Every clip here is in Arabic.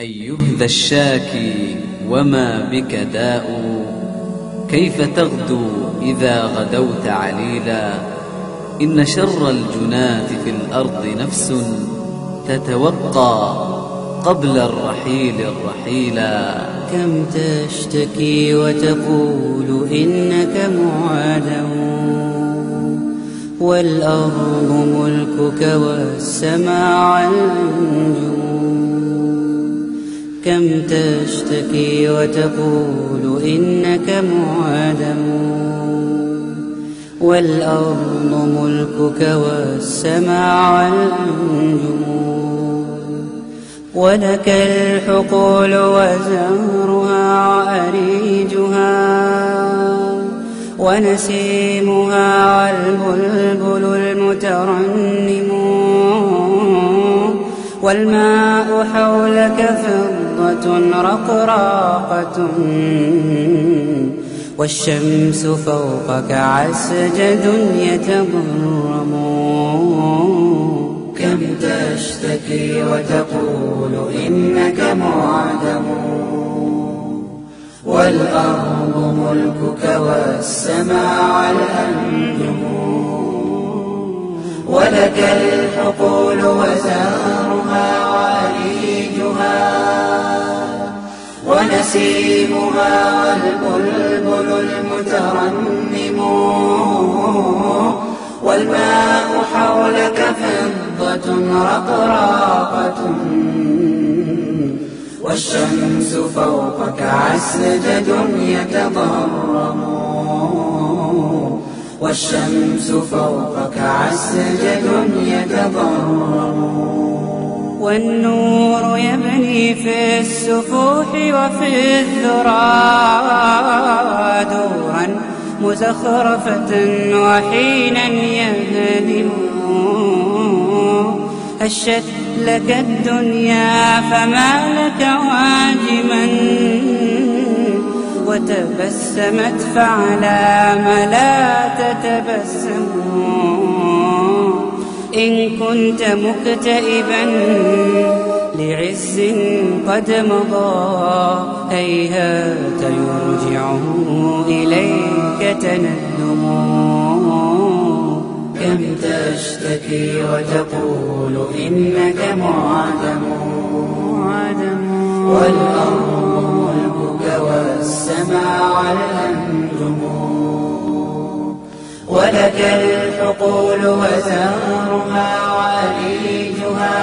أيها ذا الشاكي وما بك داء، كيف تغدو إذا غدوت عليلا؟ إن شر الجنات في الأرض نفس تتوقى قبل الرحيل الرحيلا. كم تشتكي وتقول إنك معادم، والأرض ملكك والسماء النجوم. كم تشتكي وتقول إنك معادم، والأرض ملكك والسماء النجوم. ولك الحقول وزهرها وأريجها، ونسيمها والبلبل المترنم. والماء حولك فضة رقراقة، والشمس فوقك عسجد يتضرم. كم تشتكي وتقول إنك معدم، والأرض ملكك والسماء الأنجم. ولك الحقول وزهرها وأريجها، ونسيمها والبلبل المترنم. والماء حولك فضة رقراقة، والشمس فوقك عسجد يتضرم. والشمس فوقك عسجد يتضرم. والنور يبني في السفوح وفي الذرى دورا مزخرفة، وحينا يهدم. هشت لك الدنيا فما لك واجما، وتبسمت فعلى ما لا تتبسم. إن كنت مكتئبا لعز قد مضى، هيهات يرجع إليك تندم. كم تشتكي وتقول إنك معدم، والأرض ملكك والسماء الأنجم. ولك الحقول وزهرها وأريجها،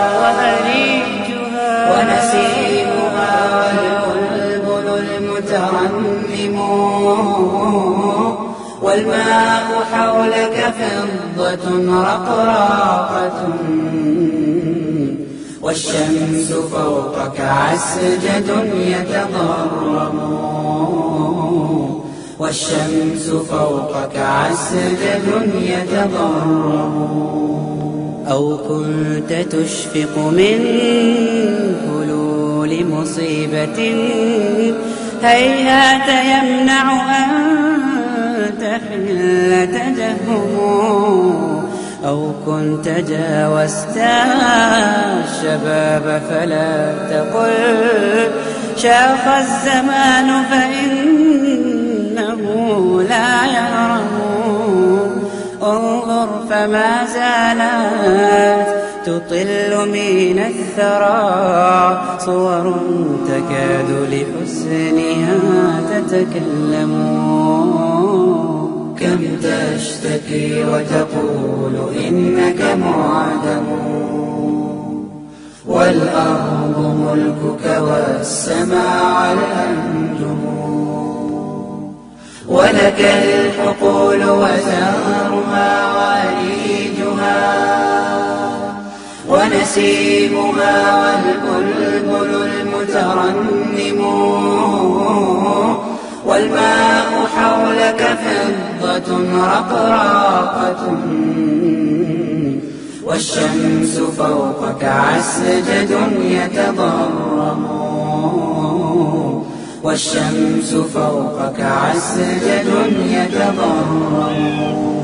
ونسيمها والبلبل المترنم. والماء حولك فضة رقراقة، والشمس فوقك عسجد يتضرم. والشمس فوقك عسجد يتضرم. أو كنت تشفق من حلول مصيبة، هيهات يمنع أن تحل تجهم. أو كنت جاوزت الشباب فلا تقل شاخ الزمان، فإنه لا يهرم. انظر فما زالت تطل من الثرى صور تكاد لحسنها تتكلم. كم تشتكي وتقول إنك معدم، والأرض ملكك والسماء الأنجم. ولك الحقول وزهرها وأريجها، ونسيمها والبلبل المترنم. والماء حولك فضة رقراقة، والشمس فوقك عسجد يتضرم. والشمس فوقك عسجد يتضرم.